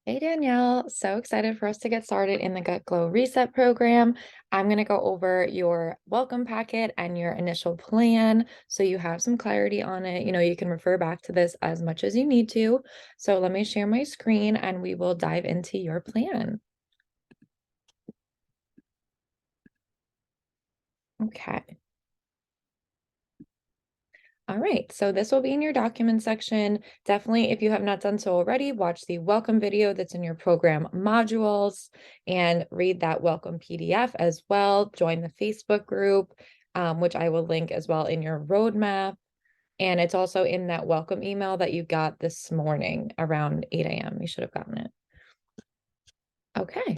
Hey Danielle, so excited for us to get started in the Gut Glow Reset program. I'm going to go over your welcome packet and your initial plan so you have some clarity on it. You can refer back to this as much as you need to. So let me share my screen and we will dive into your plan. Okay. All right, so this will be in your document section. Definitely, if you have not done so already, watch the welcome video that's in your program modules and read that welcome PDF as well. Join the Facebook group, which I will link as well in your roadmap. And it's also in that welcome email that you got this morning around 8 a.m. You should have gotten it. Okay.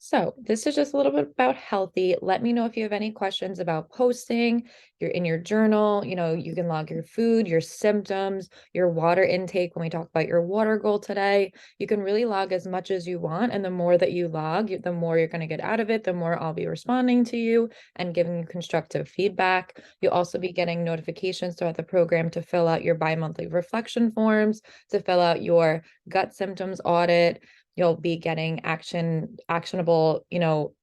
So this is just a little bit about healthy. Let me know if you have any questions about posting. You're in your journal. You can log your food, your symptoms, your water intake. When we talk about your water goal today, you can really log as much as you want. And the more that you log, the more you're going to get out of it, the more I'll be responding to you and giving you constructive feedback. You'll also be getting notifications throughout the program to fill out your bi-monthly reflection forms, to fill out your gut symptoms audit. You'll be getting actionable,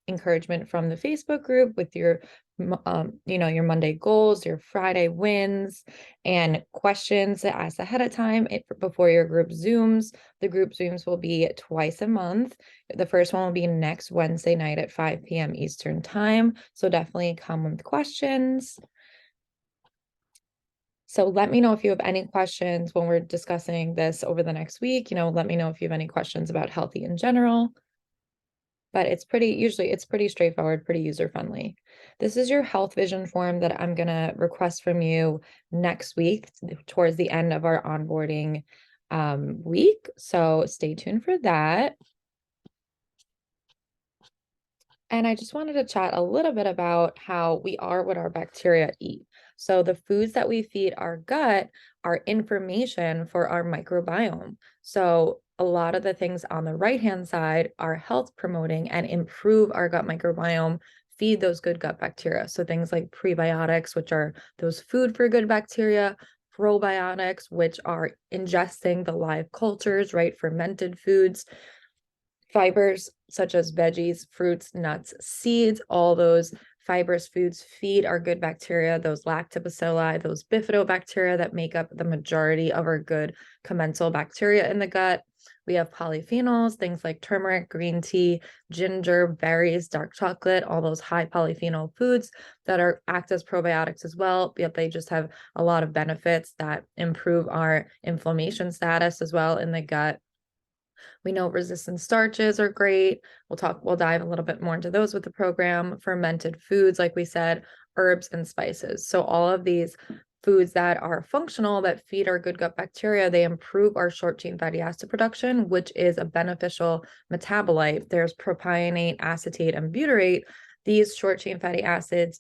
encouragement from the Facebook group with your, your Monday goals, your Friday wins, and questions to ask ahead of time before your group Zooms. The group Zooms will be twice a month. The first one will be next Wednesday night at 5 p.m. Eastern time. So definitely come with questions. So let me know if you have any questions when we're discussing this over the next week. Let me know if you have any questions about healthy in general. But it's pretty straightforward, pretty user friendly. This is your health vision form that I'm going to request from you next week towards the end of our onboarding week. So stay tuned for that. And I just wanted to chat a little bit about how we are what our bacteria eat. So the foods that we feed our gut are information for our microbiome. So a lot of the things on the right-hand side are health promoting and improve our gut microbiome, feed those good gut bacteria. So things like prebiotics, which are those food for good bacteria, probiotics, which are ingesting the live cultures, right? Fermented foods, fibers such as veggies, fruits, nuts, seeds, all those fibrous foods feed our good bacteria, those lactobacilli, those bifidobacteria that make up the majority of our good commensal bacteria in the gut. We have polyphenols, things like turmeric, green tea, ginger, berries, dark chocolate, all those high polyphenol foods that act as probiotics as well, yet they just have a lot of benefits that improve our inflammation status as well in the gut. We know resistant starches are great. We'll dive a little bit more into those with the program. Fermented foods, like we said, herbs and spices. So all of these foods that are functional, that feed our good gut bacteria, they improve our short chain fatty acid production, which is a beneficial metabolite. There's propionate, acetate, and butyrate. These short chain fatty acids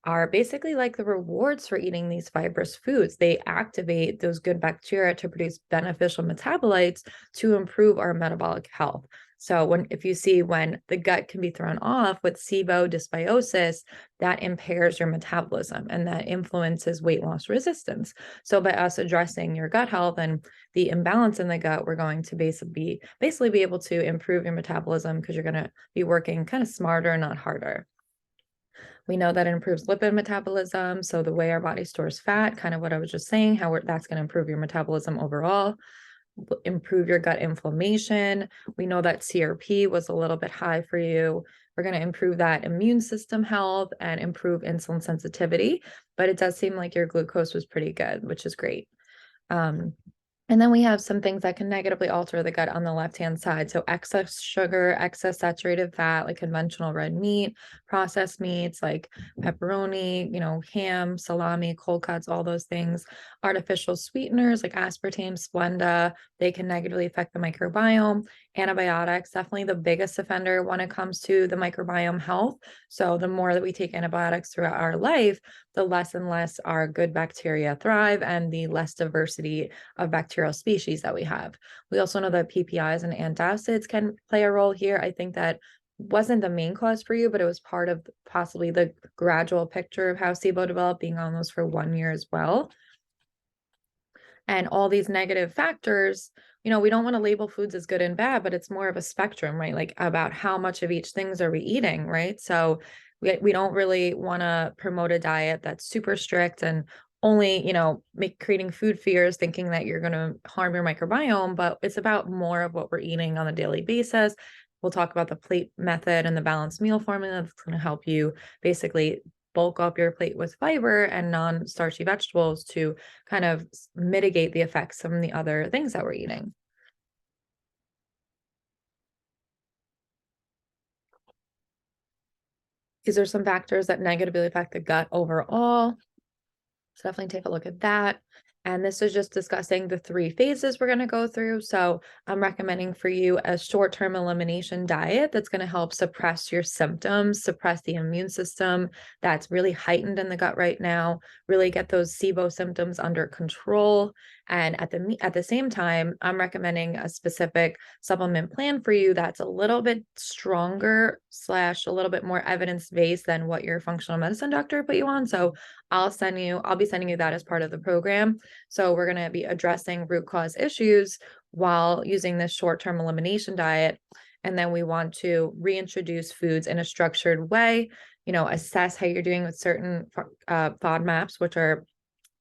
are basically like the rewards for eating these fibrous foods. They activate those good bacteria to produce beneficial metabolites to improve our metabolic health. So if you see when the gut can be thrown off with SIBO dysbiosis, that impairs your metabolism and that influences weight loss resistance. So by us addressing your gut health and the imbalance in the gut, we're going to basically be able to improve your metabolism because you're going to be working kind of smarter, not harder. We know that it improves lipid metabolism. So the way our body stores fat, kind of what I was just saying, that's going to improve your metabolism overall, improve your gut inflammation. We know that CRP was a little bit high for you. We're going to improve that immune system health and improve insulin sensitivity. But it does seem like your glucose was pretty good, which is great. And then we have some things that can negatively alter the gut on the left-hand side. So excess sugar, excess saturated fat, like conventional red meat, processed meats like pepperoni, ham, salami, cold cuts, all those things. Artificial sweeteners like aspartame, Splenda, they can negatively affect the microbiome. Antibiotics, definitely the biggest offender when it comes to the microbiome health. So the more that we take antibiotics throughout our life, the less and less our good bacteria thrive and the less diversity of bacterial species that we have. We also know that PPIs and antacids can play a role here. I think that wasn't the main cause for you, but it was part of possibly the gradual picture of how SIBO developed, being on those for 1 year as well. And all these negative factors, we don't want to label foods as good and bad, but it's more of a spectrum, right? Like about how much of each things are we eating, right? So we don't really want to promote a diet that's super strict and only, make creating food fears, thinking that you're going to harm your microbiome, but it's about more of what we're eating on a daily basis. We'll talk about the plate method and the balanced meal formula that's going to help you basically bulk up your plate with fiber and non-starchy vegetables to kind of mitigate the effects from the other things that we're eating. These are some factors that negatively affect the gut overall. So definitely take a look at that. And this is just discussing the 3 phases we're going to go through. So I'm recommending for you a short-term elimination diet that's going to help suppress your symptoms, suppress the immune system that's really heightened in the gut right now, really get those SIBO symptoms under control. And at the same time, I'm recommending a specific supplement plan for you that's a little bit stronger slash a little bit more evidence-based than what your functional medicine doctor put you on. So I'll be sending you that as part of the program. So we're going to be addressing root cause issues while using this short-term elimination diet. And then we want to reintroduce foods in a structured way, assess how you're doing with certain FODMAPs, which are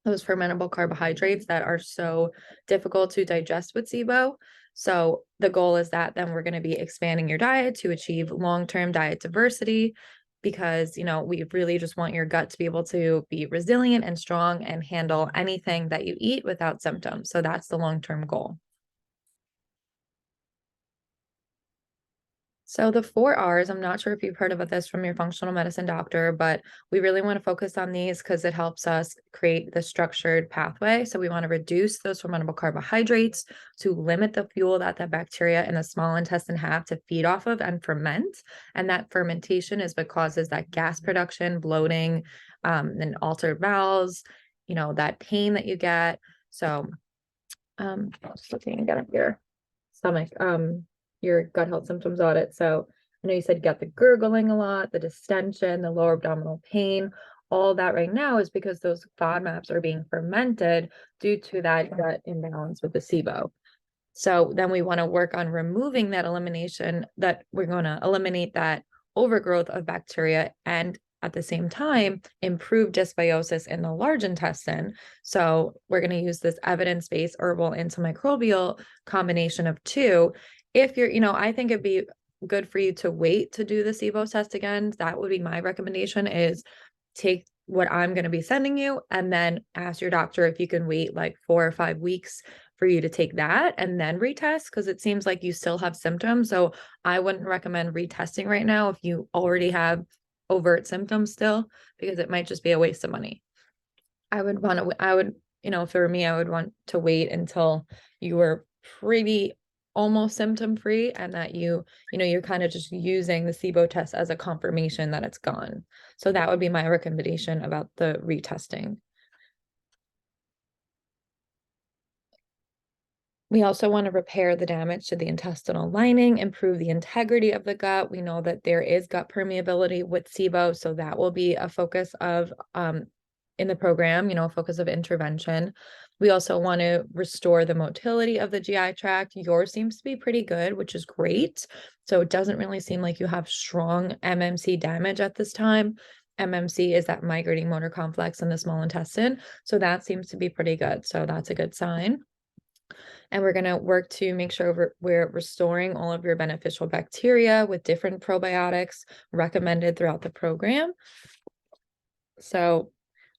those fermentable carbohydrates that are so difficult to digest with SIBO. So the goal is that then we're going to be expanding your diet to achieve long-term diet diversity because, we really just want your gut to be able to be resilient and strong and handle anything that you eat without symptoms. So that's the long-term goal. So the 4 R's, I'm not sure if you've heard about this from your functional medicine doctor, but we really want to focus on these because it helps us create the structured pathway. So we want to reduce those fermentable carbohydrates to limit the fuel that the bacteria in the small intestine have to feed off of and ferment. And that fermentation is what causes that gas production, bloating, and altered bowels, that pain that you get. So just looking again at your stomach, your gut health symptoms audit. So I know you said you got the gurgling a lot, the distension, the lower abdominal pain. All that right now is because those FODMAPs are being fermented due to that gut imbalance with the SIBO. So then we want to work on removing that elimination, that we're going to eliminate that overgrowth of bacteria and at the same time improve dysbiosis in the large intestine. So we're going to use this evidence-based herbal antimicrobial combination of two. If you're, I think it'd be good for you to wait to do the SIBO test again. That would be my recommendation, is take what I'm going to be sending you and then ask your doctor if you can wait like 4 or 5 weeks for you to take that and then retest, because it seems like you still have symptoms. So I wouldn't recommend retesting right now if you already have overt symptoms still, because it might just be a waste of money. For me, I would want to wait until you were pretty almost symptom free and that you're kind of just using the SIBO test as a confirmation that it's gone. So that would be my recommendation about the retesting. We also want to repair the damage to the intestinal lining, improve the integrity of the gut. We know that there is gut permeability with SIBO, so that will be a focus of in the program, a focus of intervention. We also want to restore the motility of the GI tract. Yours seems to be pretty good, which is great. So it doesn't really seem like you have strong MMC damage at this time. MMC is that migrating motor complex in the small intestine. So that seems to be pretty good. So that's a good sign. And we're going to work to make sure we're restoring all of your beneficial bacteria with different probiotics recommended throughout the program. So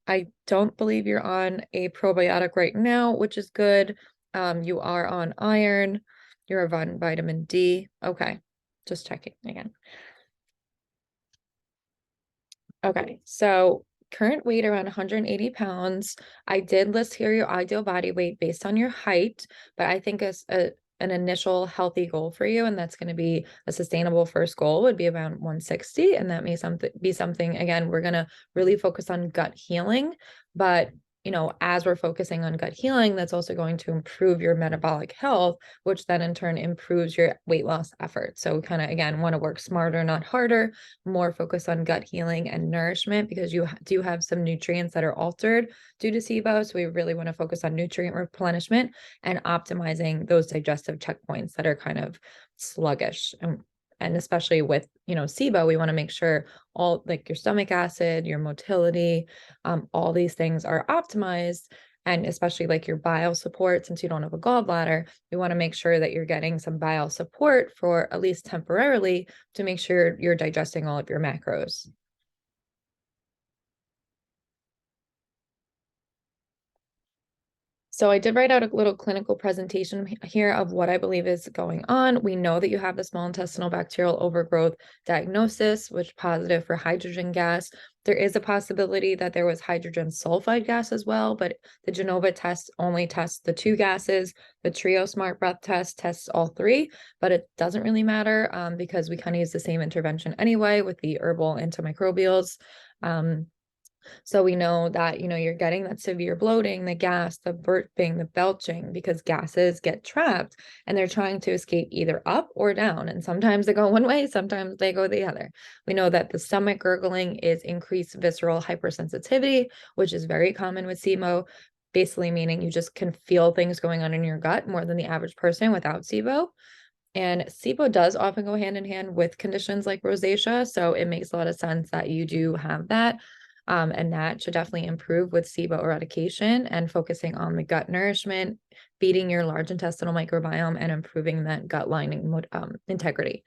I don't believe you're on a probiotic right now, which is good. You are on iron. You're on vitamin D. Okay, just checking again. Okay, so current weight around 180 pounds. I did list here your ideal body weight based on your height, but I think an initial healthy goal for you, and that's going to be a sustainable first goal, would be around 160. And that may be something, again, we're going to really focus on gut healing, but as we're focusing on gut healing, that's also going to improve your metabolic health, which then in turn improves your weight loss efforts. So we kind of, again, want to work smarter, not harder, more focus on gut healing and nourishment because you do have some nutrients that are altered due to SIBO. So we really want to focus on nutrient replenishment and optimizing those digestive checkpoints that are kind of sluggish. And especially with, SIBO, we want to make sure all like your stomach acid, your motility, all these things are optimized. And especially like your bile support, since you don't have a gallbladder, we want to make sure that you're getting some bile support for at least temporarily to make sure you're digesting all of your macros. So I did write out a little clinical presentation here of what I believe is going on. We know that you have the small intestinal bacterial overgrowth diagnosis, which positive for hydrogen gas. There is a possibility that there was hydrogen sulfide gas as well, but the Genova test only tests the two gases. The Trio Smart Breath test tests all three, but it doesn't really matter because we kind of use the same intervention anyway with the herbal antimicrobials. So we know that, you're getting that severe bloating, the gas, the burping, the belching, because gases get trapped and they're trying to escape either up or down. And sometimes they go one way, sometimes they go the other. We know that the stomach gurgling is increased visceral hypersensitivity, which is very common with SIBO, basically meaning you just can feel things going on in your gut more than the average person without SIBO. And SIBO does often go hand in hand with conditions like rosacea. So it makes a lot of sense that you do have that. And that should definitely improve with SIBO eradication and focusing on the gut nourishment, feeding your large intestinal microbiome, and improving that gut lining integrity.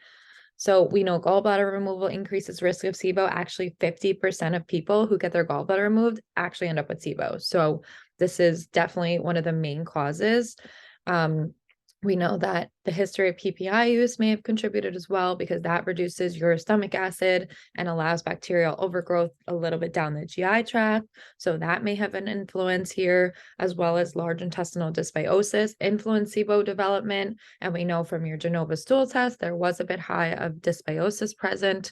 So we know gallbladder removal increases risk of SIBO. Actually, 50% of people who get their gallbladder removed actually end up with SIBO. So this is definitely one of the main causes. We know that the history of PPI use may have contributed as well because that reduces your stomach acid and allows bacterial overgrowth a little bit down the GI tract. So that may have an influence here, as well as large intestinal dysbiosis influence SIBO development. And we know from your Genova stool test, there was a bit high of dysbiosis present.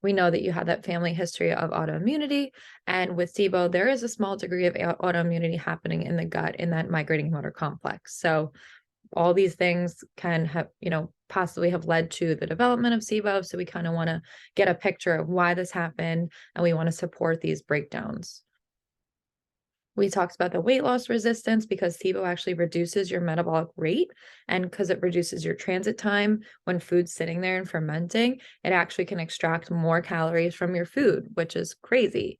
We know that you had that family history of autoimmunity. And with SIBO, there is a small degree of autoimmunity happening in the gut in that migrating motor complex. So all these things can have, possibly have led to the development of SIBO. So we kind of want to get a picture of why this happened and we want to support these breakdowns. We talked about the weight loss resistance because SIBO actually reduces your metabolic rate, and because it reduces your transit time when food's sitting there and fermenting, it actually can extract more calories from your food, which is crazy.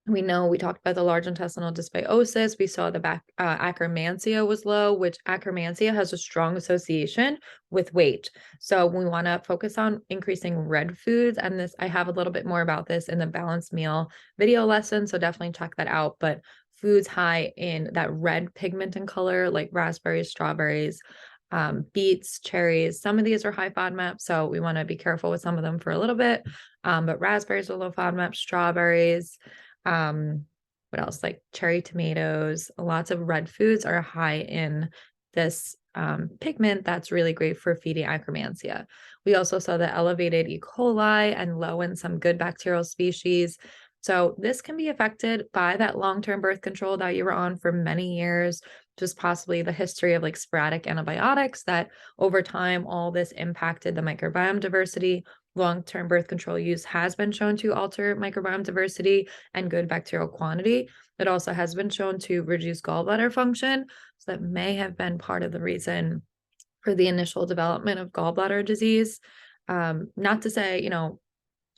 We know we talked about the large intestinal dysbiosis. We saw the akkermansia was low, which akkermansia has a strong association with weight. So we want to focus on increasing red foods. And this, I have a little bit more about this in the balanced meal video lesson. So definitely check that out. But foods high in that red pigment and color, like raspberries, strawberries, beets, cherries. Some of these are high FODMAP, so we want to be careful with some of them for a little bit. But raspberries are low FODMAP, strawberries, what else? Like cherry tomatoes. Lots of red foods are high in this pigment that's really great for feeding akkermansia. We also saw the elevated E. coli and low in some good bacterial species. So this can be affected by that long-term birth control that you were on for many years, just possibly the history of like sporadic antibiotics that over time, all this impacted the microbiome diversity. Long-term birth control use has been shown to alter microbiome diversity and good bacterial quantity. It also has been shown to reduce gallbladder function. So that may have been part of the reason for the initial development of gallbladder disease. Not to say,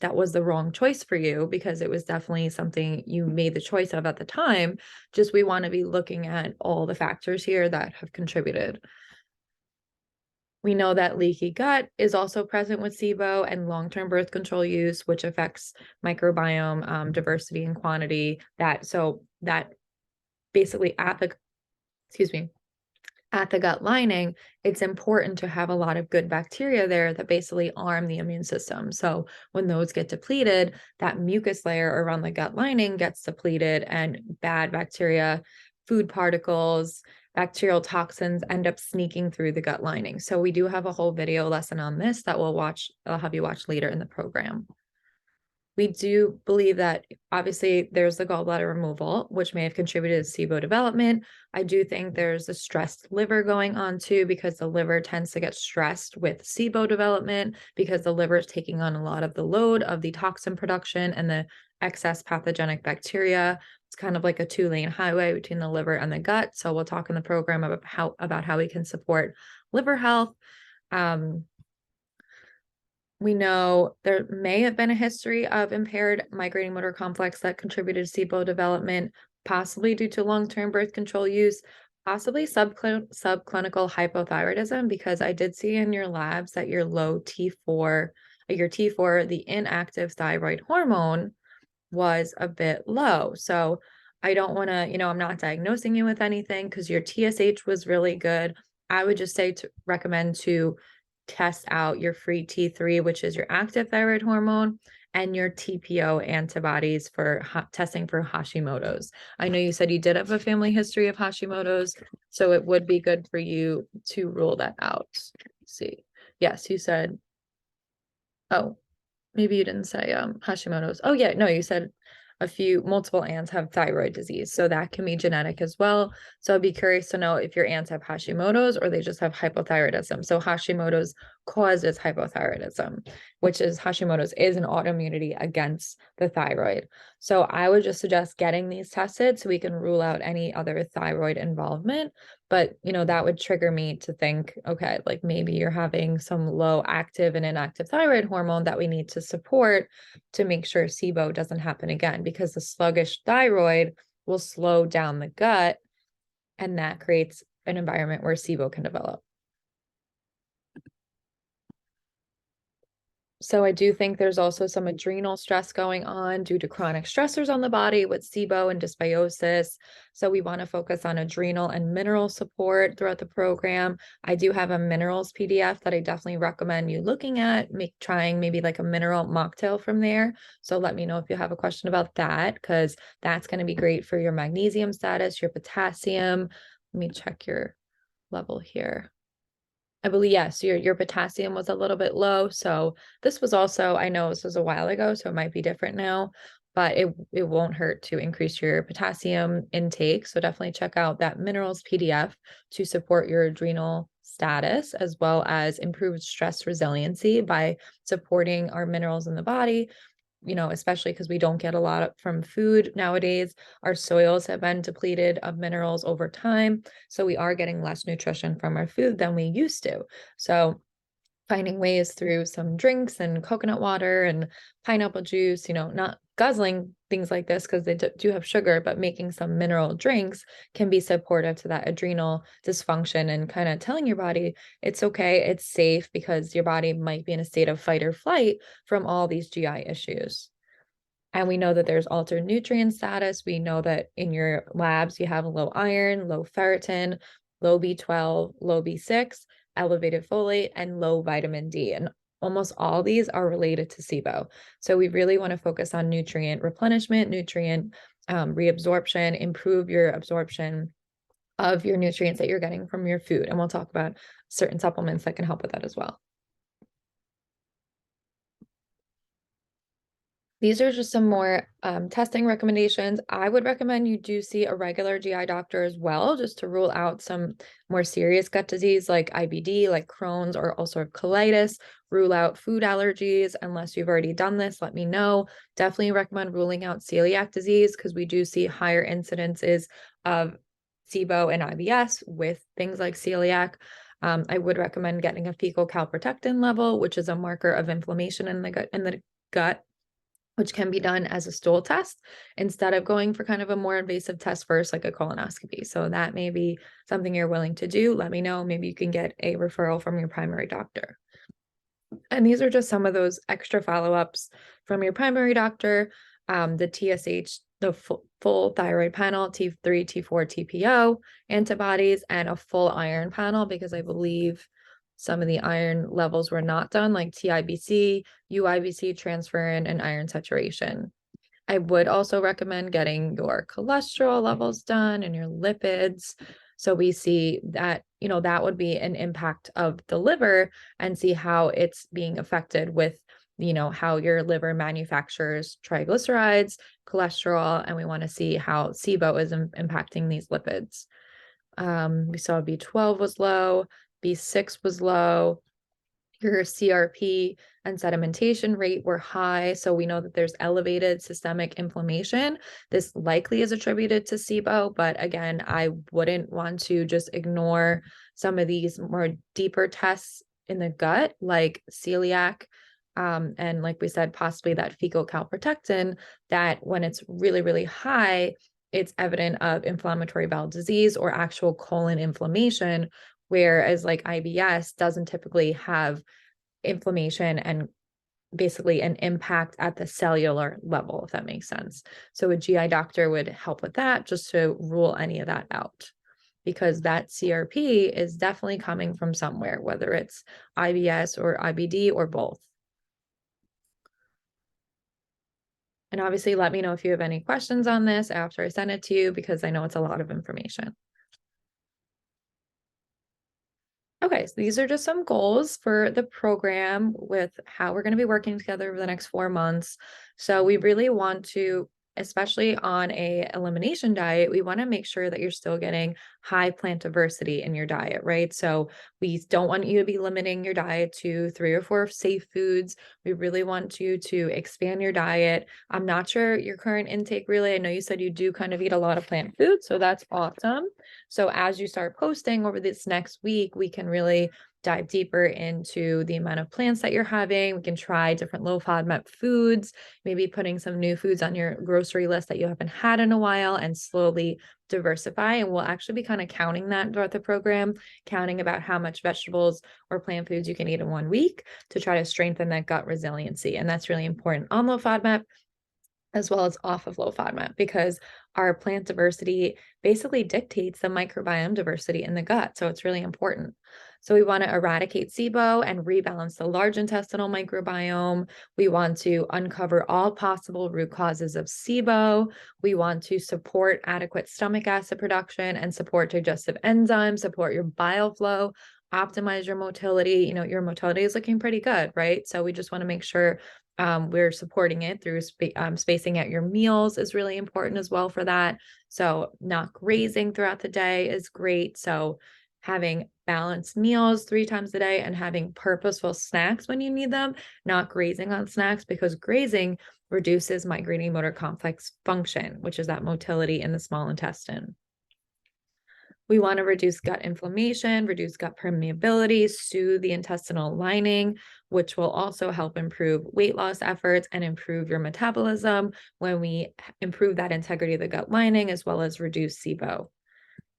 that was the wrong choice for you because it was definitely something you made the choice of at the time. Just we want to be looking at all the factors here that have contributed. We know that leaky gut is also present with SIBO and long-term birth control use, which affects microbiome diversity and quantity. That basically at the gut lining, it's important to have a lot of good bacteria there that basically arm the immune system. So when those get depleted, that mucus layer around the gut lining gets depleted and bad bacteria, food particles, bacterial toxins end up sneaking through the gut lining. So we do have a whole video lesson on this that I'll have you watch later in the program. We do believe that obviously there's the gallbladder removal, which may have contributed to SIBO development. I do think there's a stressed liver going on too, because the liver tends to get stressed with SIBO development because the liver is taking on a lot of the load of the toxin production and the excess pathogenic bacteria. It's kind of like a two-lane highway between the liver and the gut. So we'll talk in the program about how we can support liver health. Um, we know there may have been a history of impaired migrating motor complex that contributed to SIBO development, possibly due to long-term birth control use, possibly subclinical hypothyroidism, because I did see in your labs that your low T4, your T4, the inactive thyroid hormone, was a bit low. So I don't want to, I'm not diagnosing you with anything because your TSH was really good. I would just say to recommend to test out your free T3, which is your active thyroid hormone, and your TPO antibodies for testing for Hashimoto's. I know you said you did have a family history of Hashimoto's, so it would be good for you to rule that out. Let's see. Yes, you said, oh, maybe you didn't say Hashimoto's. Oh yeah, no, you said multiple aunts have thyroid disease, so that can be genetic as well. So I'd be curious to know if your aunts have Hashimoto's or they just have hypothyroidism. So Hashimoto's causes hypothyroidism, which is Hashimoto's is an autoimmunity against the thyroid. So I would just suggest getting these tested so we can rule out any other thyroid involvement. But that would trigger me to think, okay, like maybe you're having some low active and inactive thyroid hormone that we need to support to make sure SIBO doesn't happen again, because the sluggish thyroid will slow down the gut, and that creates an environment where SIBO can develop. So I do think there's also some adrenal stress going on due to chronic stressors on the body with SIBO and dysbiosis. So we want to focus on adrenal and mineral support throughout the program. I do have a minerals PDF that I definitely recommend you looking at, trying maybe like a mineral mocktail from there. So let me know if you have a question about that, because that's going to be great for your magnesium status, your potassium. Let me check your level here. I believe, yes, your potassium was a little bit low. So this was also, I know this was a while ago, so it might be different now, but it won't hurt to increase your potassium intake. So definitely check out that minerals PDF to support your adrenal status, as well as improved stress resiliency by supporting our minerals in the body, especially because we don't get a lot from food nowadays. Our soils have been depleted of minerals over time. So we are getting less nutrition from our food than we used to. So finding ways through some drinks and coconut water and pineapple juice, not guzzling things like this because they do have sugar, but making some mineral drinks can be supportive to that adrenal dysfunction and kind of telling your body it's okay, it's safe, because your body might be in a state of fight or flight from all these GI issues. And we know that there's altered nutrient status. We know that in your labs, you have low iron, low ferritin, low B12, low B6, elevated folate, and low vitamin D. And almost all these are related to SIBO. So we really want to focus on nutrient replenishment, nutrient reabsorption, improve your absorption of your nutrients that you're getting from your food. And we'll talk about certain supplements that can help with that as well. These are just some more testing recommendations. I would recommend you do see a regular GI doctor as well, just to rule out some more serious gut disease like IBD, like Crohn's, or ulcerative colitis. Rule out food allergies. Unless you've already done this, let me know. Definitely recommend ruling out celiac disease, because we do see higher incidences of SIBO and IBS with things like celiac. I would recommend getting a fecal calprotectin level, which is a marker of inflammation in the gut, which can be done as a stool test instead of going for kind of a more invasive test first, like a colonoscopy. So that may be something you're willing to do. Let me know. Maybe you can get a referral from your primary doctor. And these are just some of those extra follow-ups from your primary doctor. The TSH, the full thyroid panel, T3, T4, TPO antibodies, and a full iron panel, because I believe some of the iron levels were not done, like TIBC, UIBC, transferrin, and iron saturation. I would also recommend getting your cholesterol levels done and your lipids. So we see that, that would be an impact of the liver, and see how it's being affected with how your liver manufactures triglycerides, cholesterol, and we want to see how SIBO is impacting these lipids. We saw B12 was low, B6 was low, your CRP and sedimentation rate were high. So we know that there's elevated systemic inflammation. This likely is attributed to SIBO, but again, I wouldn't want to just ignore some of these more deeper tests in the gut, like celiac. And like we said, possibly that fecal calprotectin, that when it's really, really high, it's evident of inflammatory bowel disease or actual colon inflammation, whereas like IBS doesn't typically have inflammation and basically an impact at the cellular level, if that makes sense. So a GI doctor would help with that just to rule any of that out, because that CRP is definitely coming from somewhere, whether it's IBS or IBD or both. And obviously, let me know if you have any questions on this after I send it to you, because I know it's a lot of information. Okay, so these are just some goals for the program with how we're going to be working together over the next 4 months. So we really want to, especially on a elimination diet, we want to make sure that you're still getting high plant diversity in your diet, right? So we don't want you to be limiting your diet to 3 or 4 safe foods. We really want you to expand your diet. I'm not sure your current intake really. I know you said you do kind of eat a lot of plant food, so that's awesome. So as you start posting over this next week, we can really dive deeper into the amount of plants that you're having. We can try different low FODMAP foods, maybe putting some new foods on your grocery list that you haven't had in a while, and slowly diversify. And we'll actually be kind of counting that throughout the program, counting about how much vegetables or plant foods you can eat in 1 week to try to strengthen that gut resiliency. And that's really important on low FODMAP as well as off of low FODMAP, because our plant diversity basically dictates the microbiome diversity in the gut. So it's really important. So we want to eradicate SIBO and rebalance the large intestinal microbiome. We want to uncover all possible root causes of SIBO. We want to support adequate stomach acid production and support digestive enzymes, support your bile flow, optimize your motility. Your motility is looking pretty good, right? So we just want to make sure we're supporting it through spacing out your meals is really important as well for that. So not grazing throughout the day is great. So having balanced meals 3 times a day and having purposeful snacks when you need them, not grazing on snacks, because grazing reduces migrating motor complex function, which is that motility in the small intestine. We want to reduce gut inflammation, reduce gut permeability, soothe the intestinal lining, which will also help improve weight loss efforts and improve your metabolism when we improve that integrity of the gut lining, as well as reduce SIBO.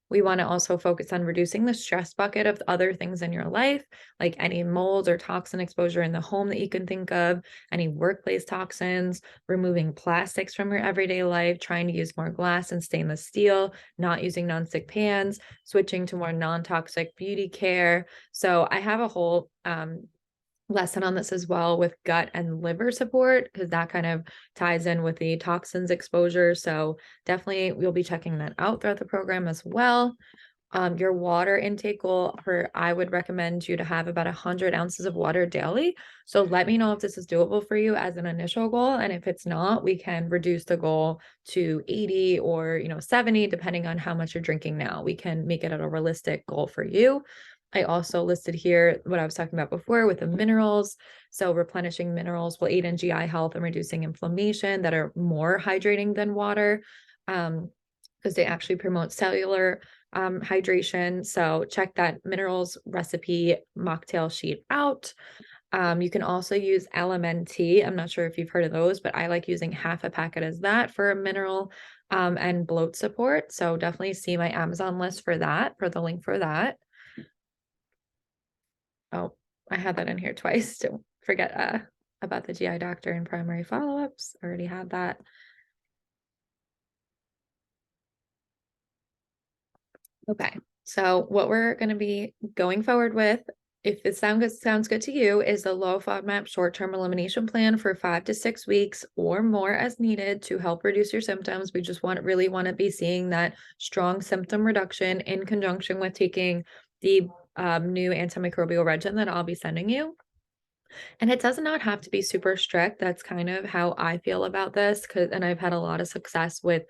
We want to also focus on reducing the stress bucket of other things in your life, like any mold or toxin exposure in the home that you can think of, any workplace toxins, removing plastics from your everyday life, trying to use more glass and stainless steel, not using nonstick pans, switching to more non-toxic beauty care. So I have a whole lesson on this as well with gut and liver support, because that kind of ties in with the toxins exposure. So definitely we'll be checking that out throughout the program as well. Your water intake goal, I would recommend you to have about 100 ounces of water daily. So let me know if this is doable for you as an initial goal. And if it's not, we can reduce the goal to 80 or 70, depending on how much you're drinking now. We can make it a realistic goal for you. I also listed here what I was talking about before with the minerals. So replenishing minerals will aid in GI health and reducing inflammation, that are more hydrating than water, because they actually promote cellular hydration. So check that minerals recipe mocktail sheet out. You can also use LMNT. I'm not sure if you've heard of those, but I like using half a packet as that for mineral and bloat support. So definitely see my Amazon list for that, for the link for that. Oh, I had that in here twice. Don't forget about the GI doctor and primary follow-ups. Already had that. Okay, so what we're going to be going forward with, if it sounds good to you, is the low FODMAP short-term elimination plan for 5 to 6 weeks or more as needed to help reduce your symptoms. We just really want to be seeing that strong symptom reduction in conjunction with taking the new antimicrobial regimen that I'll be sending you. And it does not have to be super strict. That's kind of how I feel about this, because and I've had a lot of success with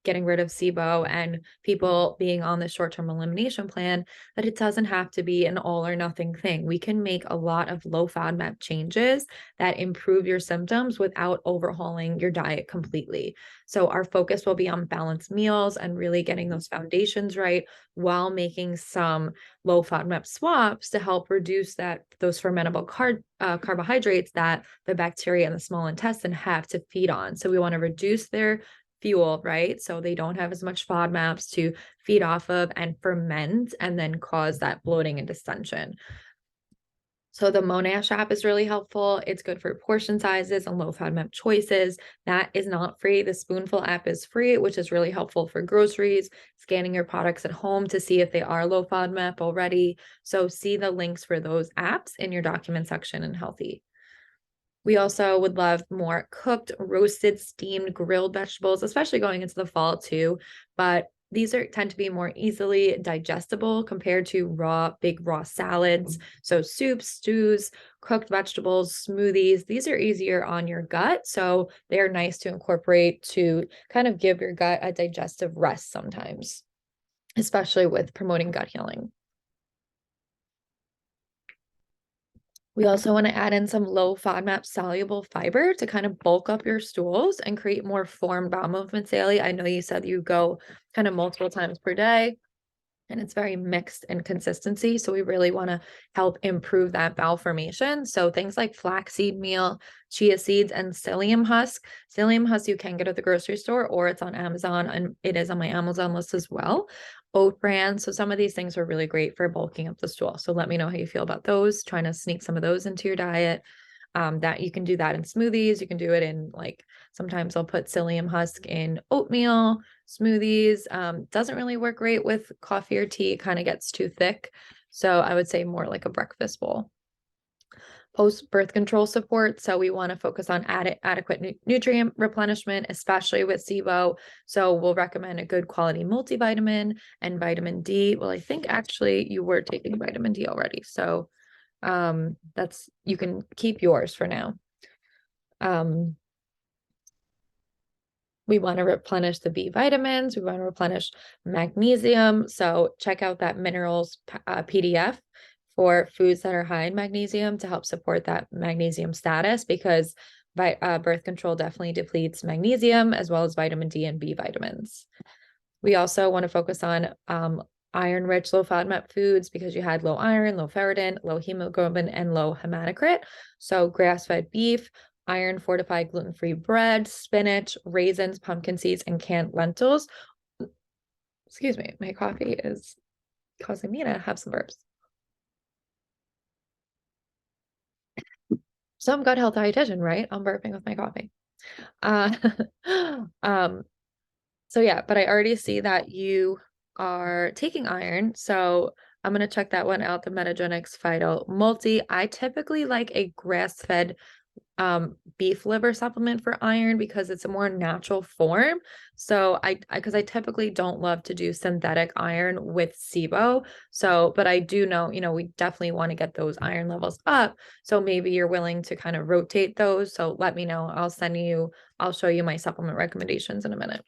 getting rid of SIBO and people being on the short-term elimination plan, that it doesn't have to be an all or nothing thing. We can make a lot of low FODMAP changes that improve your symptoms without overhauling your diet completely. So our focus will be on balanced meals and really getting those foundations right while making some low FODMAP swaps to help reduce those fermentable carbohydrates that the bacteria in the small intestine have to feed on. So we want to reduce their fuel, right? So they don't have as much FODMAPs to feed off of and ferment and then cause that bloating and distension. So the Monash app is really helpful. It's good for portion sizes and low FODMAP choices. That is not free. The Spoonful app is free, which is really helpful for groceries, scanning your products at home to see if they are low FODMAP already. So see the links for those apps in your document section in Healthy. We also would love more cooked, roasted, steamed, grilled vegetables, especially going into the fall too. But these tend to be more easily digestible compared to big raw salads. So soups, stews, cooked vegetables, smoothies, these are easier on your gut. So they're nice to incorporate to kind of give your gut a digestive rest sometimes, especially with promoting gut healing. We also want to add in some low FODMAP soluble fiber to kind of bulk up your stools and create more formed bowel movements daily. I know you said you go kind of multiple times per day and it's very mixed in consistency. So we really want to help improve that bowel formation. So things like flaxseed meal, chia seeds, and psyllium husk. Psyllium husk you can get at the grocery store or it's on Amazon, and it is on my Amazon list as well. Oat bran. So some of these things are really great for bulking up the stool. So let me know how you feel about those, trying to sneak some of those into your diet. That you can do that in smoothies. You can do it in sometimes I'll put psyllium husk in oatmeal smoothies. Doesn't really work great with coffee or tea. It kind of gets too thick. So I would say more like a breakfast bowl. Post birth control support. So we want to focus on adequate nutrient replenishment, especially with SIBO. So we'll recommend a good quality multivitamin and vitamin D. Well, I think actually you were taking vitamin D already. So that's, you can keep yours for now. We want to replenish the B vitamins. We want to replenish magnesium. So check out that minerals PDF for foods that are high in magnesium to help support that magnesium status, because birth control definitely depletes magnesium as well as vitamin D and B vitamins. We also want to focus on iron-rich low FODMAP foods because you had low iron, low ferritin, low hemoglobin, and low hematocrit. So grass-fed beef, iron fortified gluten-free bread, spinach, raisins, pumpkin seeds, and canned lentils. Excuse me, my coffee is causing me to have some burps. So I'm gut health dietitian, right? I'm burping with my coffee. Uh, um, so yeah, but I already see that you are taking iron. So I'm gonna check that one out, the Metagenics Phyto Multi. I typically like a grass-fed beef liver supplement for iron because it's a more natural form. So because I typically don't love to do synthetic iron with SIBO. So, but I do know, we definitely want to get those iron levels up. So maybe you're willing to kind of rotate those. So let me know. I'll show you my supplement recommendations in a minute.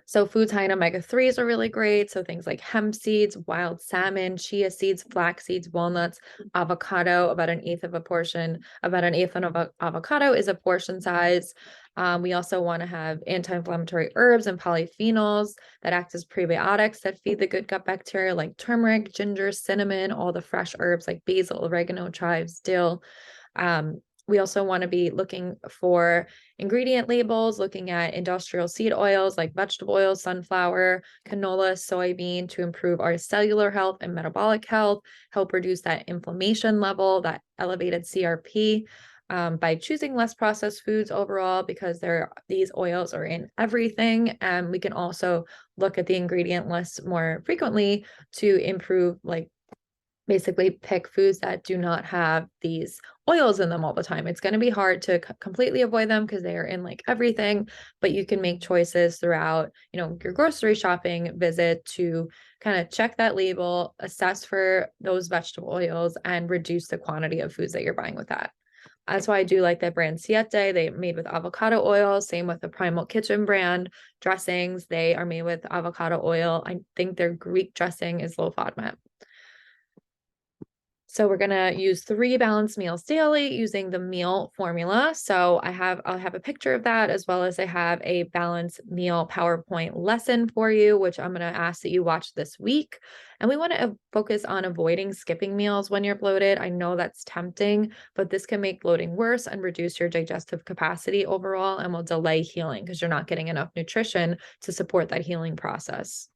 So foods high in omega-3s are really great. So things like hemp seeds, wild salmon, chia seeds, flax seeds, walnuts, avocado, about an eighth of avocado is a portion size. We also want to have anti-inflammatory herbs and polyphenols that act as prebiotics that feed the good gut bacteria, like turmeric, ginger, cinnamon, all the fresh herbs like basil, oregano, chives, dill. We also want to be looking for ingredient labels, looking at industrial seed oils like vegetable oils, sunflower, canola, soybean to improve our cellular health and metabolic health, help reduce that inflammation level, that elevated CRP. By choosing less processed foods overall, because these oils are in everything. And we can also look at the ingredient list more frequently to improve basically pick foods that do not have these oils in them all the time. It's going to be hard to completely avoid them because they are in like everything, but you can make choices throughout, your grocery shopping visit to kind of check that label, assess for those vegetable oils, and reduce the quantity of foods that you're buying with that. That's why I do like that brand Siete. They made with avocado oil. Same with the Primal Kitchen brand dressings. They are made with avocado oil. I think their Greek dressing is low FODMAP. So we're going to use 3 balanced meals daily using the meal formula. So I'll have a picture of that, as well as I have a balanced meal PowerPoint lesson for you, which I'm going to ask that you watch this week. And we want to focus on avoiding skipping meals when you're bloated. I know that's tempting, but this can make bloating worse and reduce your digestive capacity overall and will delay healing because you're not getting enough nutrition to support that healing process.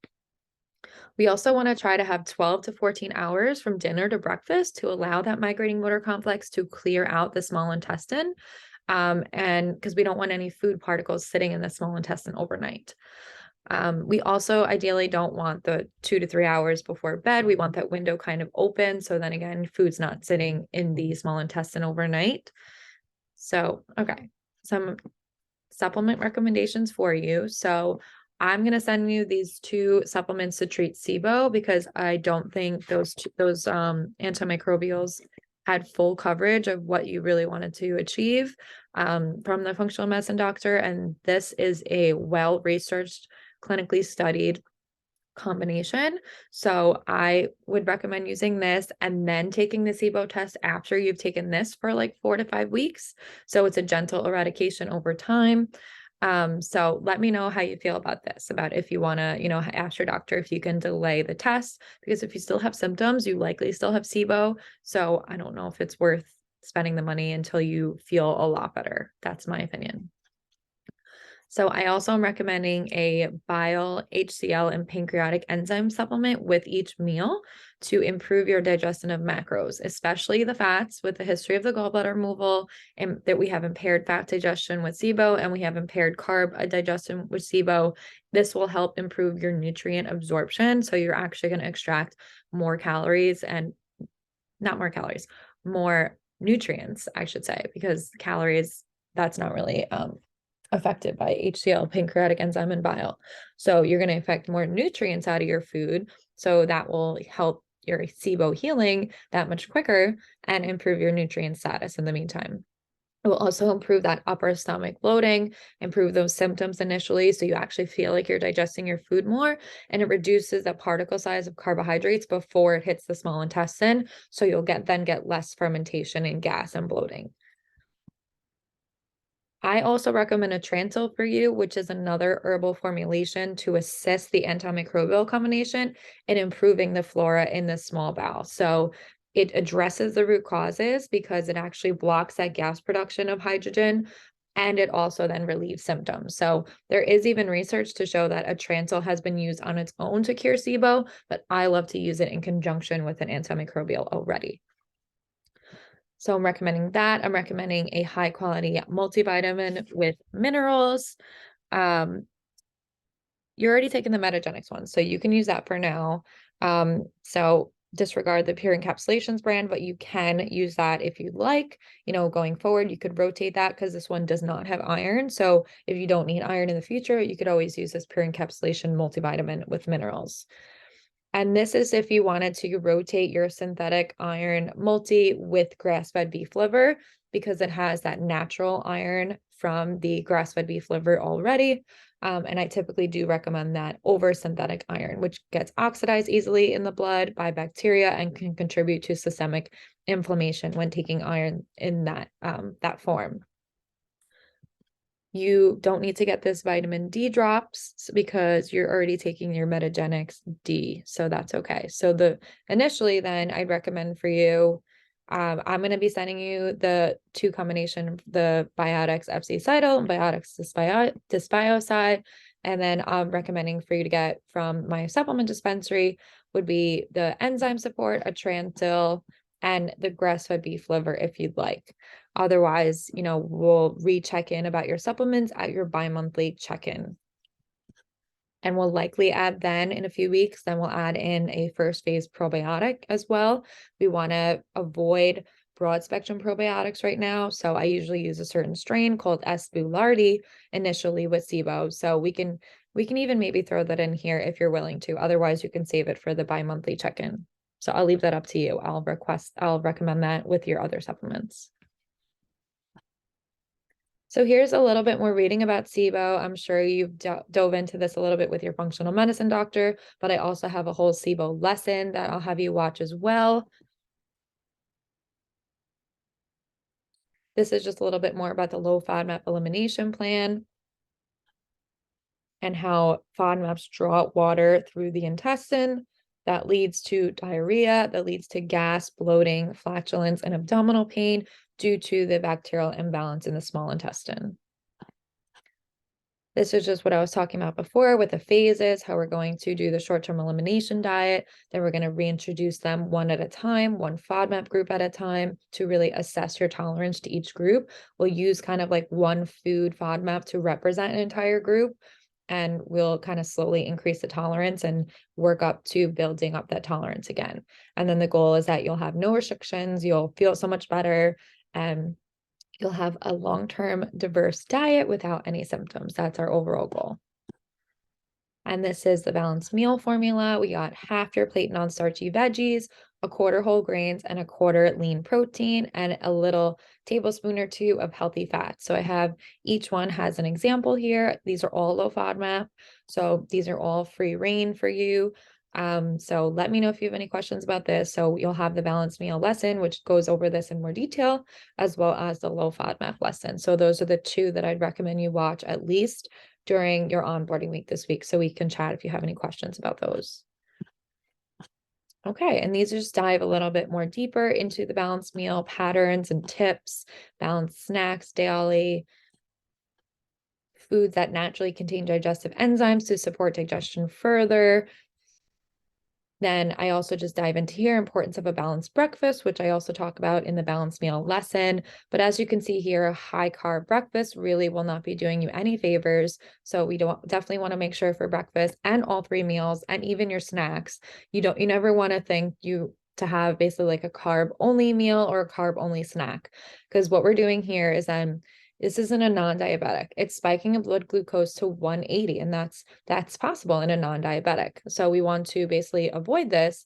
We also want to try to have 12 to 14 hours from dinner to breakfast to allow that migrating motor complex to clear out the small intestine. And because we don't want any food particles sitting in the small intestine overnight. We also ideally don't want the 2 to 3 hours before bed. We want that window kind of open. So then again, food's not sitting in the small intestine overnight. So, okay, some supplement recommendations for you. So I'm going to send you these 2 supplements to treat SIBO because I don't think those antimicrobials had full coverage of what you really wanted to achieve from the functional medicine doctor. And this is a well-researched, clinically studied combination. So I would recommend using this and then taking the SIBO test after you've taken this for like 4 to 5 weeks. So it's a gentle eradication over time. So let me know how you feel about this, about if you want to, ask your doctor if you can delay the test, because if you still have symptoms, you likely still have SIBO. So I don't know if it's worth spending the money until you feel a lot better. That's my opinion. So I also am recommending a bile, HCl, and pancreatic enzyme supplement with each meal to improve your digestion of macros, especially the fats with the history of the gallbladder removal, and that we have impaired fat digestion with SIBO and we have impaired carb digestion with SIBO. This will help improve your nutrient absorption. So you're actually going to extract more calories and not more calories, more nutrients, I should say, because calories, that's not really affected by HCl, pancreatic enzyme, and bile. So you're going to affect more nutrients out of your food. So that will help your SIBO healing that much quicker and improve your nutrient status in the meantime. It will also improve that upper stomach bloating, improve those symptoms initially. So you actually feel like you're digesting your food more, and it reduces the particle size of carbohydrates before it hits the small intestine. So you'll get less fermentation and gas and bloating. I also recommend a Transil for you, which is another herbal formulation to assist the antimicrobial combination in improving the flora in the small bowel. So it addresses the root causes because it actually blocks that gas production of hydrogen, and it also then relieves symptoms. So there is even research to show that a Transil has been used on its own to cure SIBO, but I love to use it in conjunction with an antimicrobial already. So I'm recommending that. I'm recommending a high quality multivitamin with minerals. You're already taking the Metagenics one, so you can use that for now. So disregard the Pure Encapsulations brand, but you can use that if you'd like. Going forward, you could rotate that because this one does not have iron. So if you don't need iron in the future, you could always use this Pure Encapsulation multivitamin with minerals. And this is if you wanted to rotate your synthetic iron multi with grass-fed beef liver, because it has that natural iron from the grass-fed beef liver already. And I typically do recommend that over synthetic iron, which gets oxidized easily in the blood by bacteria and can contribute to systemic inflammation when taking iron in that form. You don't need to get this vitamin D drops because you're already taking your Metagenics D, so that's okay. So initially then I'd recommend for you, I'm going to be sending you the 2 combination, the Biotics FC-Cytal and Biotics Dysbioside, and then I'm recommending for you to get from my supplement dispensary would be the enzyme support, a Transil, and the grass-fed beef liver if you'd like. Otherwise, we'll recheck in about your supplements at your bi-monthly check-in. And we'll likely add then in a few weeks, then we'll add in a first phase probiotic as well. We want to avoid broad spectrum probiotics right now. So I usually use a certain strain called S. boulardii initially with SIBO. So we can even maybe throw that in here if you're willing to. Otherwise, you can save it for the bi-monthly check-in. So I'll leave that up to you. I'll recommend that with your other supplements. So here's a little bit more reading about SIBO. I'm sure you've dove into this a little bit with your functional medicine doctor, but I also have a whole SIBO lesson that I'll have you watch as well. This is just a little bit more about the low FODMAP elimination plan and how FODMAPs draw water through the intestine. That leads to diarrhea, that leads to gas, bloating, flatulence, and abdominal pain due to the bacterial imbalance in the small intestine. This is just what I was talking about before with the phases, how we're going to do the short-term elimination diet. Then we're going to reintroduce them one at a time, one FODMAP group at a time to really assess your tolerance to each group. We'll use kind of like one food FODMAP to represent an entire group. And we'll kind of slowly increase the tolerance and work up to building up that tolerance again. And then the goal is that you'll have no restrictions, you'll feel so much better, and you'll have a long-term diverse diet without any symptoms. That's our overall goal. And this is the balanced meal formula. We got half your plate non-starchy veggies, a quarter whole grains, and a quarter lean protein, and a little tablespoon or two of healthy fats. So I have each one has an example here. These are all low FODMAP. So these are all free reign for you. So let me know if you have any questions about this. So you'll have the balanced meal lesson, which goes over this in more detail, as well as the low FODMAP lesson. So those are the two that I'd recommend you watch at least during your onboarding week this week, so we can chat if you have any questions about those. Okay, and these just dive a little bit more deeper into the balanced meal patterns and tips, balanced snacks daily, foods that naturally contain digestive enzymes to support digestion further. Then I also just dive into here, importance of a balanced breakfast, which I also talk about in the balanced meal lesson. But as you can see here, a high carb breakfast really will not be doing you any favors. So we definitely want to make sure for breakfast and all three meals and even your snacks, you never want to think to have basically like a carb only meal or a carb only snack. Because what we're doing here is this isn't a non-diabetic. It's spiking of blood glucose to 180, and that's possible in a non-diabetic. So we want to basically avoid this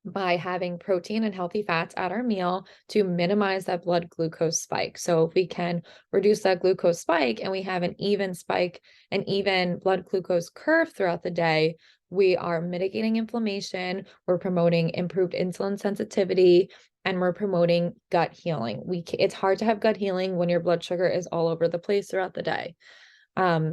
by having protein and healthy fats at our meal to minimize that blood glucose spike. So if we can reduce that glucose spike and we have an even spike, an even blood glucose curve throughout the day, we are mitigating inflammation, we're promoting improved insulin sensitivity, and we're promoting gut healing. It's hard to have gut healing when your blood sugar is all over the place throughout the day.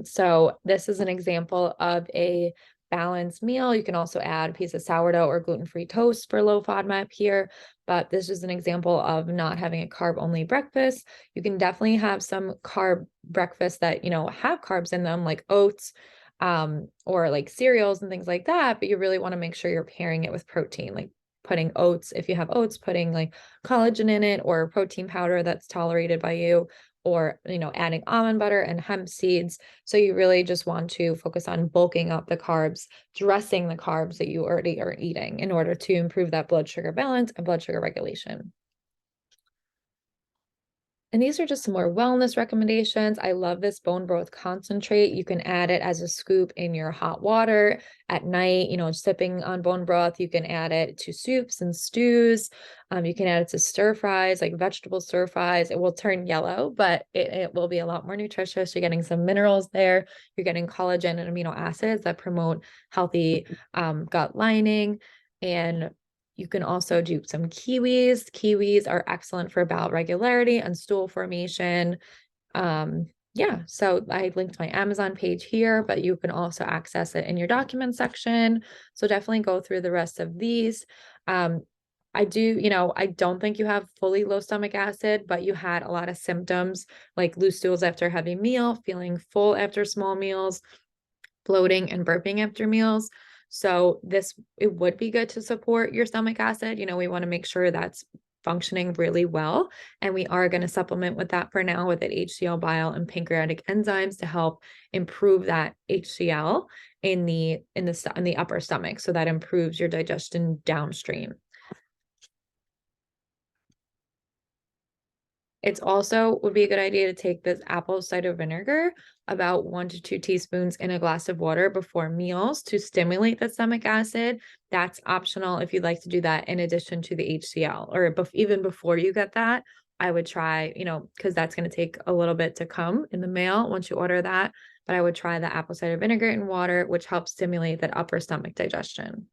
So this is an example of a balanced meal. You can also add a piece of sourdough or gluten-free toast for low FODMAP here, but this is an example of not having a carb-only breakfast. You can definitely have some carb breakfasts that, have carbs in them, like oats, or like cereals and things like that, but you really want to make sure you're pairing it with protein, like putting oats, if you have oats, putting like collagen in it or protein powder that's tolerated by you, or adding almond butter and hemp seeds. So you really just want to focus on bulking up the carbs, dressing the carbs that you already are eating in order to improve that blood sugar balance and blood sugar regulation. And these are just some more wellness recommendations. I love this bone broth concentrate. You can add it as a scoop in your hot water at night, sipping on bone broth. You can add it to soups and stews. You can add it to stir fries, like vegetable stir fries. It will turn yellow, but it will be a lot more nutritious. You're getting some minerals there. You're getting collagen and amino acids that promote healthy gut lining. And you can also do some kiwis. Kiwis are excellent for bowel regularity and stool formation. Yeah, so I linked my Amazon page here, but you can also access it in your document section. So definitely go through the rest of these. I don't think you have fully low stomach acid, but you had a lot of symptoms like loose stools after a heavy meal, feeling full after small meals, bloating and burping after meals. So it would be good to support your stomach acid. We want to make sure that's functioning really well. And we are going to supplement with that for now with the HCl, bile, and pancreatic enzymes to help improve that HCl in the upper stomach. So that improves your digestion downstream. It's also would be a good idea to take this apple cider vinegar, about 1 to 2 teaspoons in a glass of water before meals to stimulate the stomach acid. That's optional if you'd like to do that in addition to the HCl, or even before you get that. I would try, because that's going to take a little bit to come in the mail once you order that. But I would try the apple cider vinegar in water, which helps stimulate that upper stomach digestion.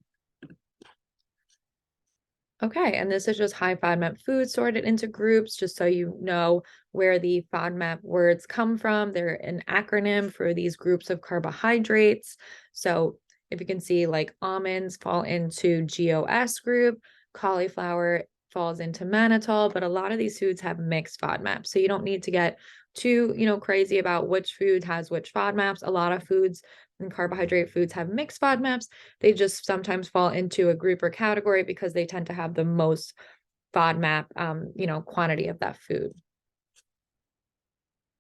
Okay, and this is just high FODMAP foods sorted into groups, just so you know where the FODMAP words come from. They're an acronym for these groups of carbohydrates. So if you can see, like almonds fall into GOS group, cauliflower falls into mannitol, but a lot of these foods have mixed FODMAPs. So you don't need to get too, crazy about which food has which FODMAPs. A lot of foods and carbohydrate foods have mixed FODMAPs. They just sometimes fall into a group or category because they tend to have the most FODMAP, quantity of that food.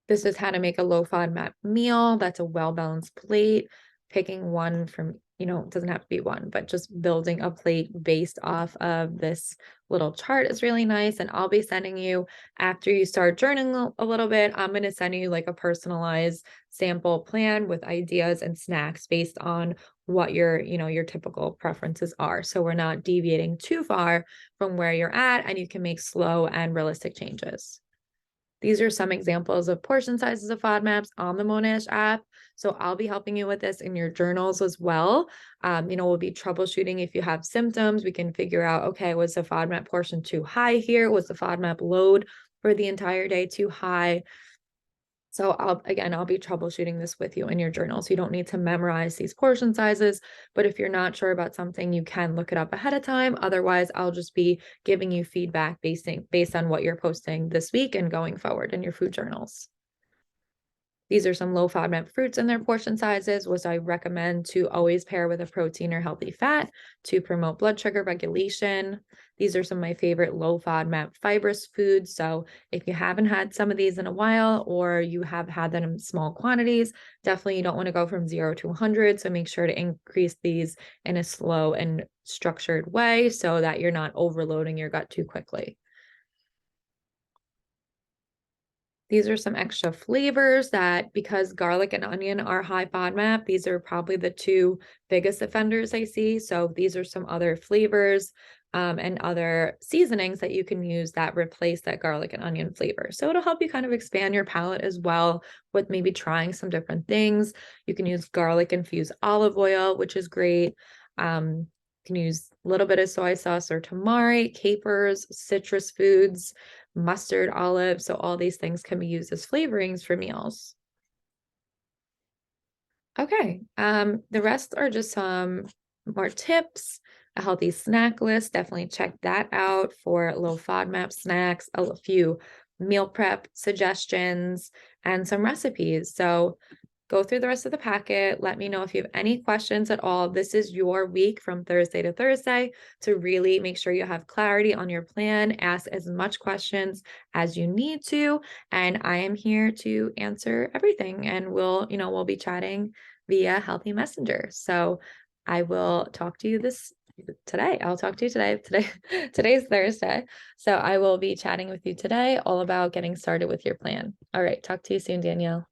This is how to make a low FODMAP meal. That's a well-balanced plate. Picking one from, it doesn't have to be one, but just building a plate based off of this little chart is really nice. And I'll be sending you, after you start journaling a little bit, I'm going to send you like a personalized sample plan with ideas and snacks based on what your typical preferences are. So we're not deviating too far from where you're at, and you can make slow and realistic changes. These are some examples of portion sizes of FODMAPs on the Monash app. So I'll be helping you with this in your journals as well. We'll be troubleshooting if you have symptoms. We can figure out, okay, was the FODMAP portion too high here? Was the FODMAP load for the entire day too high? So I'll be troubleshooting this with you in your journal. So you don't need to memorize these portion sizes, but if you're not sure about something, you can look it up ahead of time. Otherwise, I'll just be giving you feedback based on what you're posting this week and going forward in your food journals. These are some low FODMAP fruits and their portion sizes, which I recommend to always pair with a protein or healthy fat to promote blood sugar regulation. These are some of my favorite low FODMAP fibrous foods. So if you haven't had some of these in a while, or you have had them in small quantities, definitely you don't want to go from 0 to 100. So make sure to increase these in a slow and structured way so that you're not overloading your gut too quickly. These are some extra flavors that, because garlic and onion are high FODMAP, these are probably the two biggest offenders I see. So these are some other flavors and other seasonings that you can use that replace that garlic and onion flavor. So it'll help you kind of expand your palate as well with maybe trying some different things. You can use garlic infused olive oil, which is great. You can use a little bit of soy sauce or tamari, capers, citrus foods, mustard, olive. So all these things can be used as flavorings for meals. Okay, the rest are just some more tips, a healthy snack list. Definitely check that out for low FODMAP snacks, a few meal prep suggestions, and some recipes. So go through the rest of the packet. Let me know if you have any questions at all. This is your week from Thursday to Thursday to really make sure you have clarity on your plan. Ask as much questions as you need to, and I am here to answer everything. And we'll be chatting via Healthy Messenger. So I will talk to you today. I'll talk to you today. Today's Thursday. So I will be chatting with you today all about getting started with your plan. All right. Talk to you soon, Danielle.